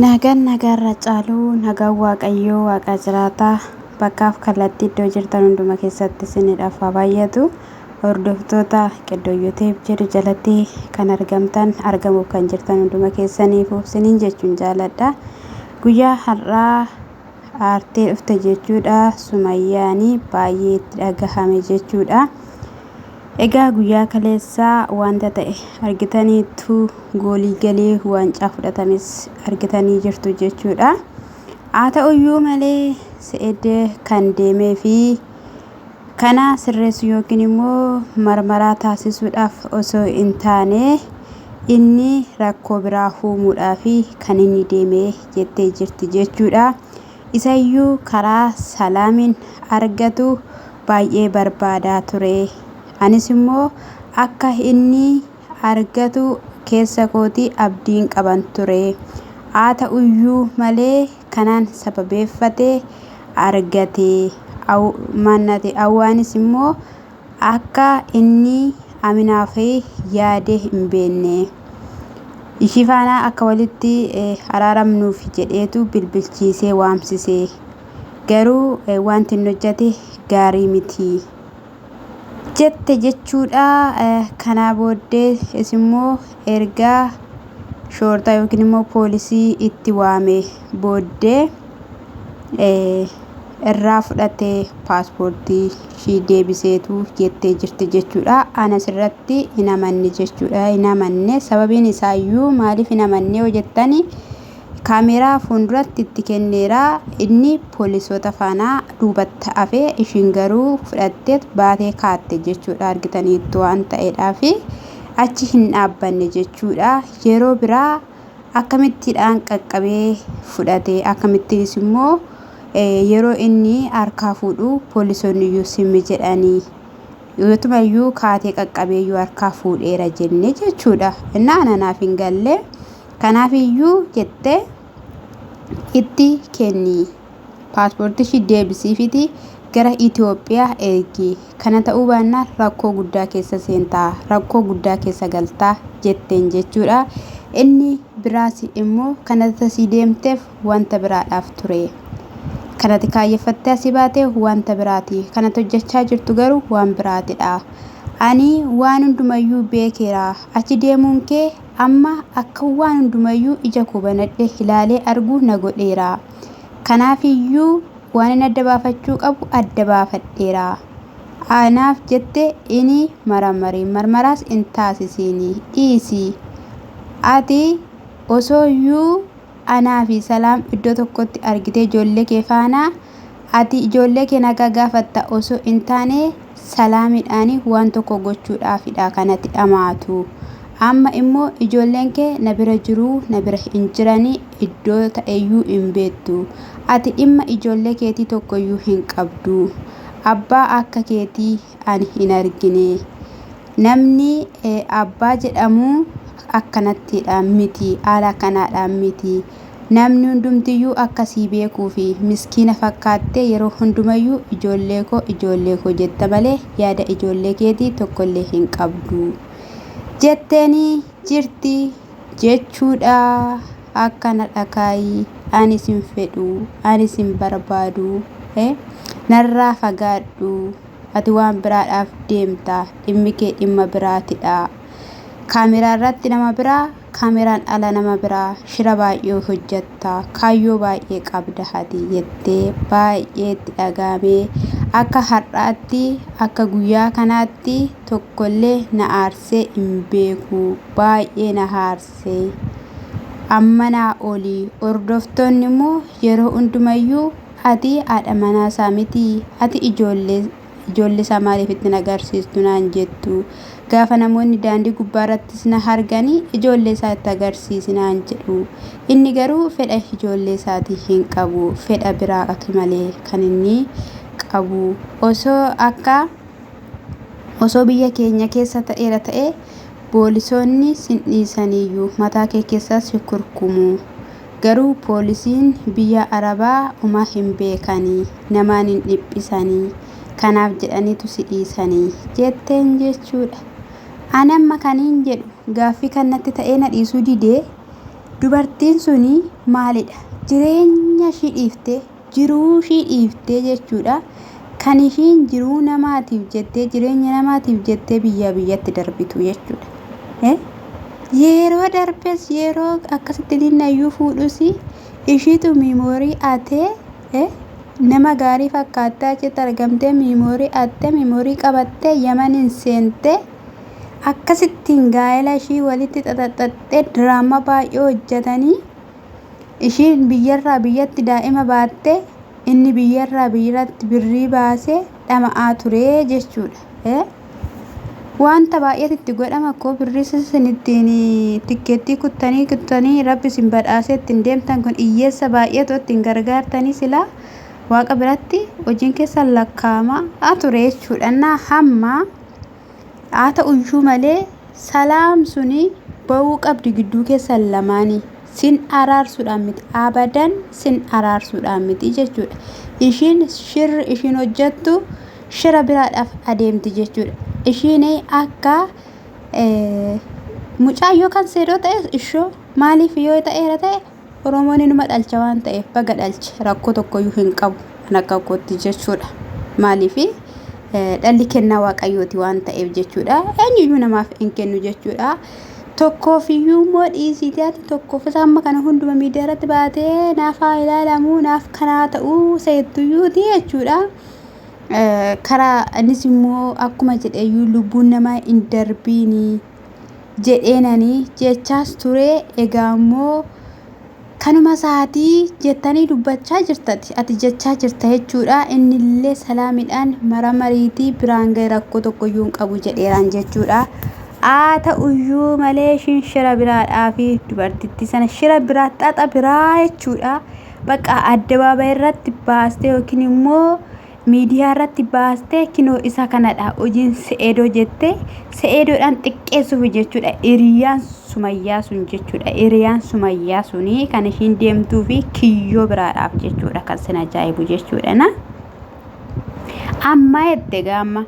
Nagaan nagaarra caaluu nagaan waaqayyoo waaqa jiraataa bakkaaf kallattii iddoo jirtan hunduma keessatti isiniidhaaf haa baay'atu. Hordoftoota Qeddooyyoteef jedhu jalatti kan argamtan argamuuf kan jirtan hunduma keessaniif isiniin jechuun jaaladha. Guyyaa har'aa aartee dhufte jechuudha. Sumayyaanii baay'ee itti dhagahame jechuudha. Egaa guyyaa kaleessaa wanta ta'e argitaniitu goolii galee waancaa fudhatames argitanii jirtu jechuudha. Haa ta'uyyuu malee Se'ed kan deemee fi kana sirreessu yookiin immoo marmaraa taasisuudhaaf osoo hin taane inni rakkoo biraa uumuudhaaf kan inni deemee jettee jirti jechuudha. Isayyuu karaa salaamiin argatu baay'ee barbaadaa ture. Anis immoo akka inni argatu keessa kootii abdiin qaban ture. Haa ta'uyyuu malee kanaan sababeeffatee argate. Awwaanis immoo akka inni aminaa fi yaadee hin beekne. Ishii faana akka walitti araaramnuuf jedheetu bilbilchiisee waamsisee. Garuu wanti inni hojjete gaarii miti jette jechuudha. Kanaa booddee immoo ergaa shoortaa yookiin immoo poolisii itti waame booddee irraa fudhatee paaspoortii ishii deebiseetu jettee jirti jechuudha. Anas irratti hin amanne jechuudha. Hin amanne sababiin isaayyuu maaliif hin amanne yoo jettani kaameeraa fuulduratti itti kenneera. Inni poolisoota faana duubatti hafee ishiin garuu fudhattee baatee kaatte jechuudha. Argitaniitu waan ta'eedhaaf achi hin dhaabbanne jechuudha. Yeroo biraa akkamittiidhaan qaqqabee fudhate akkamittiinis immoo yeroo inni harkaa fuudhu poolisoonni iyyuu simmi jedhanii yootumayyuu kaatee qaqqabeeyyuu harkaa fuudheera jenne jechuudha. Innaa ananaaf hin galle. Kanaafiyyuu jettee itti kenni paaspoortii ishii deebisiifiti gara Itoophiyaa ergi. Kana ta'uu baannaan rakkoo guddaa keessa seentaa, rakkoo guddaa keessa galtaa jetteen jechuudha. Inni biraas immoo kanatti asii deemteef wanta biraadhaaf ture. Kanatti kaayyeffattee asii baatee wanta biraati. Kanatti hojjechaa jirtu garuu waan biraatidha. Ani waan hundumayyuu beekeera. Achi deemuun kee amma akka waan hundumayyuu ija koo banadhee ilaalee arguu na godheera. Kanaafiyyuu waan inni adda baafachuu qabu adda baafadheera. Anaaf jette inni marmaraas hin taasisiini dhiisi. Ati osooyyuu anaa fi salaam iddoo tokkotti argitee ijoollee kee faana ati ijoollee kee nagaa gaafatta osoo hin taane salaamiidhaan waan tokko gochuudhaafidha kanatti dhamaatu. Amma immoo ijoolleen kee na bira jiru na bira hin jiranii iddoo ta'eyyuu hin beektu. Ati dhimma ijoollee keetii tokkoyyuu hin qabdu. Abbaa akka keetii ani hin argine. Namni abbaa jedhamu akkanattidhaan miti, haala akkanaadhaan miti. Namni hundumtiyyuu akkasii beekuu fi miskiina fakkaattee yeroo hundumayyuu ijoollee koo jetta malee yaada ijoollee keetii tokkollee hin qabdu jetteeni jirti jechuudha. Akkana dhakaayi anis hin fedhu, anis hin barbaadu, narraa fagaadhu. Ati waan biraadhaaf deemta. Dhimmi kee dhimma biraatidha. Kaameeraa irratti nama biraa, kaameeraan ala nama biraa shira baay'ee hojjetta. Kaayyoo baay'ee qabda ati jettee baay'ee itti dhagahamee akka har'aatti akka guyyaa kanaatti tokkollee na aarsee hin beeku. Baay'ee na aarsee amma naa olii. Hordoftoonni immoo yeroo hundumayyuu ati haadha manaa isaa miti, ati ijoollee isaa maaliif itti agarsiistu naan jettu. Gaafa namoonni daandii gubbaa irrattis na arganii ijoollee isaa itti agarsiisi naan jedhu. Inni garuu fedha ijoollee isaatii hin qabu. Fedha biraati malee kan inni qabu. Osoo biyya keenya keessa ta'eera ta'e poolisoonni sin dhiisaniyyuu mataa kee keessas kurkumu. Garuu poolisiin biyya Arabaa uma hin beekanii, namaan hin dhiphisanii. Kanaaf jedhaniitu si dhiisanii jetteen jechuudha. Ani amma kaniin jedhu gaaffii kanatti ta'ee na dhiisuu didee dubartiin suni maalidha jireenya ishii dhiiftee jiruu ishii dhiiftee jechuudha kan ishiin jiruu namaatiif jettee jireenya namaatiif jettee biyyaa biyyatti darbitu jechuudha yeroo darbes yeroo akkasitti dinnayyuu fuudhusi ishiitu miimoorii atee nama gaarii fakkaattaa achitti argamtee miimoorii qabattee Yamaniin seentee akkasittiin gaa'ela ishii walitti xaxaxattee diraamaa baay'ee hojjetanii ishiin biyyarraa biyyatti daa'ima baattee inni biyyarraa biyyatti birrii baasee dhama'aa ture jechuudha wanta baay'eetti itti godhama koo birrii isinittiin tikkeettii kuttanii rabbi isin badhaasee ittiin deemtan kun hiyyeessa baay'eetu ittiin gargaartanii silaa waaqa biratti hojiin keessan lakkaa'amaa ture jechuudha hamma haa ta'uyyuu malee salaam suni ba'uu qabdi gidduu keessan lamaanii sin araarsuudhaan miti abadan sin araarsuudhaan miti jechuudha ishiin shirri ishiin hojjettu shira biraadhaaf adeemti jechuudha ishiin akka mucaa yookaan seedoo ta'e ishoo maaliif yoo ta'eera ta'e Oromoon inuma dhalcha waan ta'eef baga dhalche rakkoo tokkoyyuu hin qabu kan akka kootti jechuudha maaliif dhalli kennaa waaqayyooti waan ta'eef jechuudha eenyuyyuu namaaf hin kennu jechuudha tokkoofiyyuu immoo dhiisiitiyaati tokkoof amma kana hunduma miidiyaa irratti baatee naaf haa ilaalamuu naaf kanaa ta'uu seettuyyuuti jechuudha karaa innis immoo akkuma jedheeyyuu lubbuun namaa hin darbiini jedheenanii jechaas ture egaa immoo kanuma saatii jettanii dubbachaa jirtati ati jechaa jirta jechuudha innillee salaamidhaan maramariitii biraan ga'e rakkoo tokkoyyuu hin qabu jedheeraan jechuudha haa ta'uyyuu malee ishiin shira biraadhaa fi dubartittii sana shira biraa xaxa biraa jechuudha bakka addabaabayii irratti baastee yookiin immoo miidiyaa irratti baastee kinoo isa kanadha hojiin se'eedoo jettee se'eedoodhaan xiqqeessuuf jechuudha hiriyaan sumayyaa sun jechuudha hiriyaan sumayyaa suni kan ishiin deemtuu fi kiyyoo biraadhaaf jechuudha kan sin ajaa'ibu jechuudha na amma ette gaamma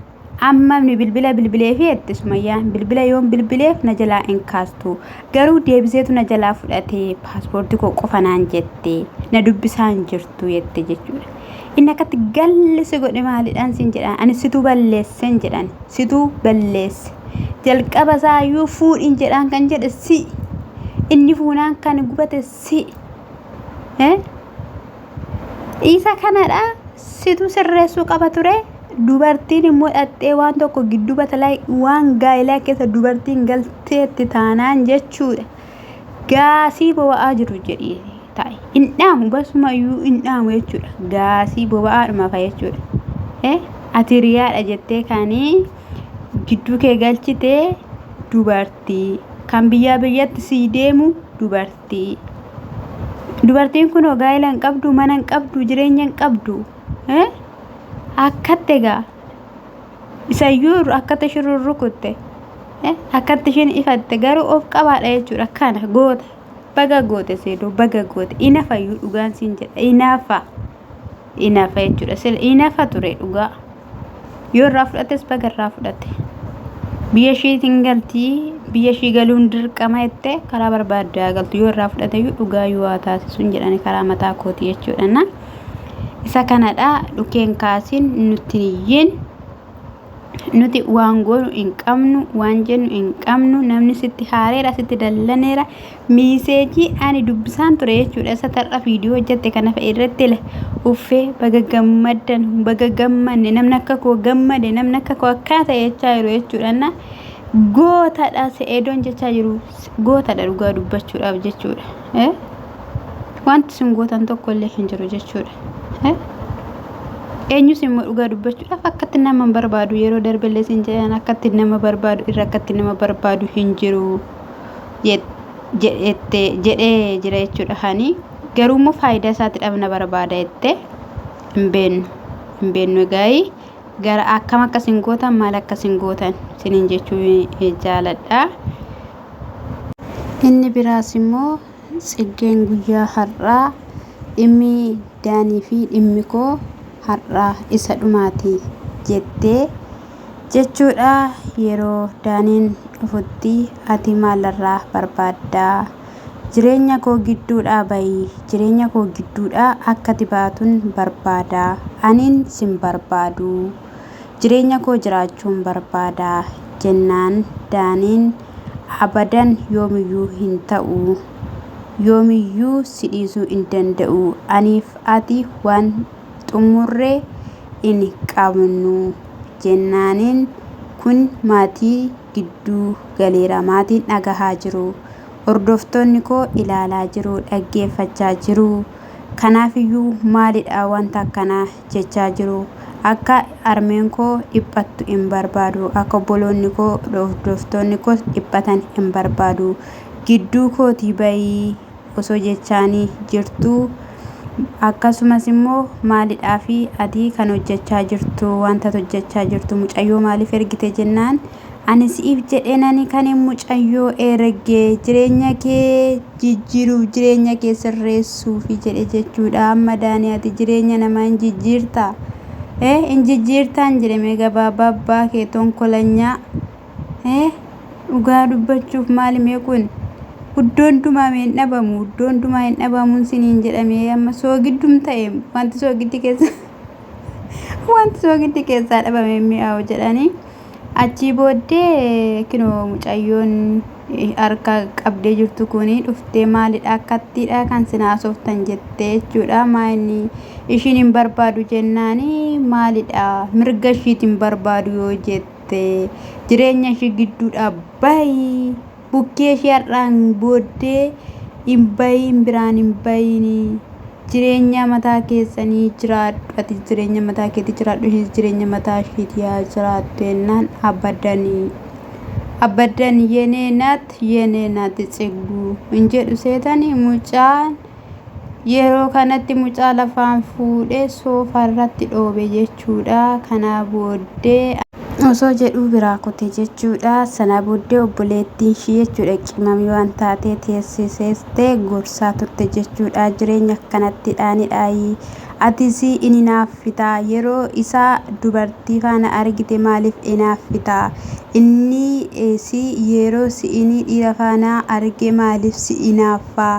amma ni bilbilee fi ette sumayyaan bilbila yoon bilbileef na jalaa hin kaastu garuu deebiseetu na jalaa fudhatee paaspoortii koo qofa naan jette na dubbisaan jirtu jette jechuudha inni akkatti gallisi godhe maalidhaan sin jedhan ani situu balleessen jedhan situu balleesse jalqaba isaayyuu fuudhin jedhaan kan jedhe si inni fuunaan kan gubate si isa kanadha situu sirreessuu qaba ture dubartiin immoo dhattee waan tokko gidduu batalaa waan gaa'ilaa keessa dubartiin galteetti taanaan jechuudha gaasii boba'aa jiru jedhee ta'i indhaamu basumayyuu indhaamu jechuudha gaasii boba'aadhuma fa jechuudha ati riyaadha jettee kaanii gidduu kee galchitee dubartii kan biyyaa biyyatti sii deemu dubartiin kun gaa'ila hin qabdu mana hin qabdu jireenya hin qabdu akkatti egaa isayyuu akkatti shururrukutte akkatti ishiin ifatte garuu of qabaadha jechuudha kana goota baga goote seedoo baga goote inafayyuu dhugaan siin jedha inafa jechuudha sila inafa ture dhugaa yoo irraa fudhates baga irraa fudhate biyya ishiitiin galtii biyya ishii galuun dirqama jettee karaa barbaadde haa galtu yoo irraa fudhateyyuu dhugaa yoo haa taasisuun jedhani karaa mataa kooti jechuudha na isa kanadha dhukeen kaasiin nuti waan goonu hin qabnu waan jennu hin qabnu namni sitti haareera sitti dallaneera miiseejii ani dubbisaan ture jechuudha isa tarra viidiyoo hojjette kana fa'i irratti uffee baga gammanne namni akka koo gammade namni akka koo akkana ta'e jechaa jiru jechuudha na gootadha se'eedoon jechaa jiru gootadha dhugaa dubbachuudhaaf jechuudha wanti sun gootan tokkollee hin jiru jechuudha eenyus immoo dhugaa dubbachuudhaaf akkatti nama barbaadu yeroo darbellee sin jedhan akkatti nama barbaadu irra akkatti nama barbaadu hin jiru jedhee jira jechuudha hani garuu immoo faayidaa isaatti dhabna barbaada jettee hin beennu gaa'ii gara akkam akkasin gootan maal akkasin gootan sinin jechuu jaaladha inni biraas immoo tsiggeen guyyaa har'aa dhimmi daanii fi dhimmi koo har'aa isa dhumaati jettee jechuudha yeroo daaniin dhufutti ati maalirraa barbaaddaa jireenya koo gidduudhaa bahi jireenya koo gidduudhaa akkati baatuun barbaada aniin sin barbaadu jireenya koo jiraachuun barbaada jennaan daaniin abadan yoomiyyuu hin ta'u yoomiyyuu si dhiisuu hin danda'u aniif ati waan xumurree hin qabnu jennaaniin kun maatii gidduu galeera maatiin dhagahaa jiru hordoftoonni koo ilaalaa jiru dhaggeeffachaa jiru kanaafiyyuu maalidha wanta akkanaa jechaa jiru akka armeen koo dhiphattu hin barbaadu akka obboloonni koo hordoftoonni koo dhiphatan hin barbaadu gidduu kootii bahii osoo jechaanii jirtu akkasumas immoo maalidhaa fi ati kan hojjechaa jirtu wanta hojjechaa jirtu mucayyoo maaliif ergite jennaan ani siif jedheenani kan mucayyoo ergee jireenya kee jijjiiruuf jireenya kee sirreessuuf jedhe jechuudha amma daanii ati jireenya namaa hin jijjiirtaa hin jijjiirtaan jedhame gabaabaa abbaa kee tonkolanyaa dhugaa dubbachuuf maalimee kun iddoon dumaa hin dhabamu iddoon dumaa hin dhabamuun siniin jedhame amma soogiddum ta'e wanti soogiddi keessaa dhabame mi'aawu jedhanii achii booddee kinoo mucayyoon harka qabdee jirtu kuni dhuftee maalidha akkattiidha kan sinaasoftan jettee jechuudha maayini ishiin hin barbaadu jennaanii maalidha mirga ishiitiin barbaadu yoo jette jireenya ishii gidduudha bahi bukkee ishee har'aan booddee hin bahin biraan hin bahini jireenya mataa keessanii jiraadhu ati jireenya mataa keetii jiraadhu ishis jireenya mataa ishiitii haa jiraattu jennaan abadan yeneenaatti tsigguu hin jedhu seetanii mucaan yeroo kanatti mucaa lafaan fuudhee soofaa irratti dhoobe jechuudha kanaa booddee osoo jedhuu biraa kute jechuudha sana booddee obboleettiin ishii jechuudha qimamii waan taatee teessiseestee gorsaa turte jechuudha jireenya akkanatti dhaanidhaayi atis inni naaffitaa yeroo isaa dubartii faana argite maaliif inaaffitaa inni si yeroo si inni dhiira faana arge maaliif si inaaffaa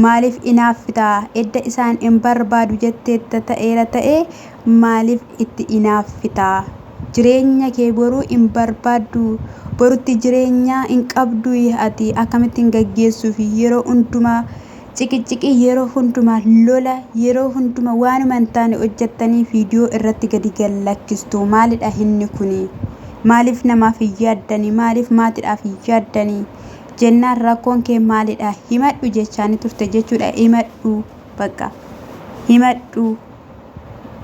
maaliif inaaffitaa edda isaan hin barbaadu jetteetta ta'eera ta'e maaliif itti inaaffitaa jireenya kee boruu hin barbaaddu borutti jireenya hin qabdu ati akkamittiin gaggeessuuf yeroo hundumaa ciqiciqii yeroo hundumaa lola yeroo hundumaa waanuma hin taane hojjettanii viidiyoo irratti gadi gallakkistu maalidha inni kuni maaliif namaaf hin yaaddanii maaliif maatiidhaaf hin yaaddanii jennaan rakkoon kee maalidha himadhu jechaanii turte jechuudha himadhu bakka himadhu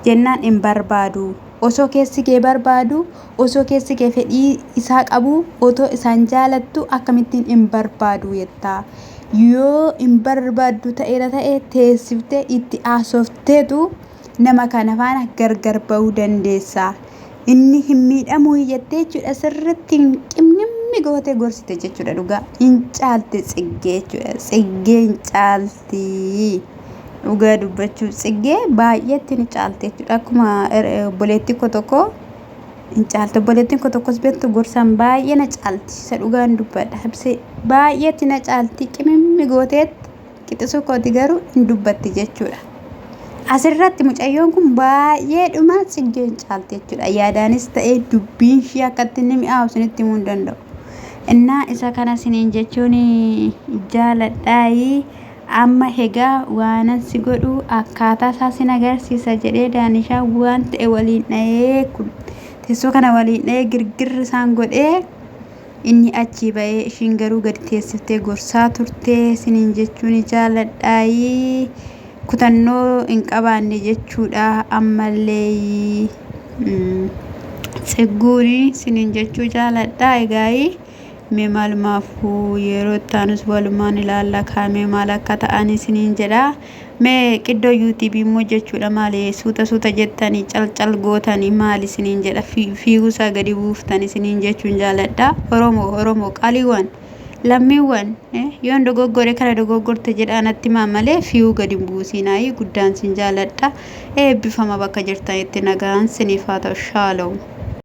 jennaan hin barbaadu osoo keessi kee barbaadu osoo keessi kee fedhii isaa qabu otoo isaan jaalattu akkamittiin hin barbaadu jettaa yoo hin barbaaddu ta'eera ta'e teessiftee itti haasofteetu nama kana faana gargar bahuu dandeessa inni hin miidhamuu jettee jechuudha sirriitti hin qimnimmi gootee gorsite jechuudha dhugaa hin caalte tsiggee jechuudha tsiggee hin caalti dhugaa dubbachuu tsiggee baay'eetti ni caalte jechuudha akkuma obboleettii koo tokko hin caalte obboleettiin koo tokkos beektu gorsaan baay'ee na caalti isa dhugaan dubbadha habsee baay'eetti na caalti qimimmi gooteetti qixisuu kooti garuu hin dubbatti jechuudha asirratti mucayyoon kun baay'ee dhuma tsiggee hin caalte jechuudha yaadaanis ta'ee dubbiin ishee akkatti inni mi'aawu isinitti himuu hin danda'u innaa isa kana isiniin jechuun jaaladhaayi amma hegaa waanan si godhu akkaataa isaa sin agarsiisa jedhee daanishaa waan ta'e waliin dha'ee teessoo kana waliin dha'ee girgirri isaan godhee inni achii ba'ee ishiin garuu gadi teessiftee gorsaa turtee siniin jechuun jaaladhaayi kutannoo hin qabaanne jechuudha ammallee tsiguuni siniin jechuu jaaladhaa egaayii mee maalumaafuu yeroo taanus walumaan ilaalla kaamee maal akka ta'anii siniin jedha mee qiddoo yuutiibii immoo jechuudha maali suuta jettanii calcal gootanii maali siniin jedha fiiguusaa gadi buuftanii siniin jechuun jaaladha oromoo qaaliiwwan lammiiwwan yoon dogoggore kana dogoggorte jedhaanatti maamalee fiiguu gadi buusinaayi guddaan sin jaaladha eebbifama bakka jirtanitti nagaan siniif haa ta'u shaaloom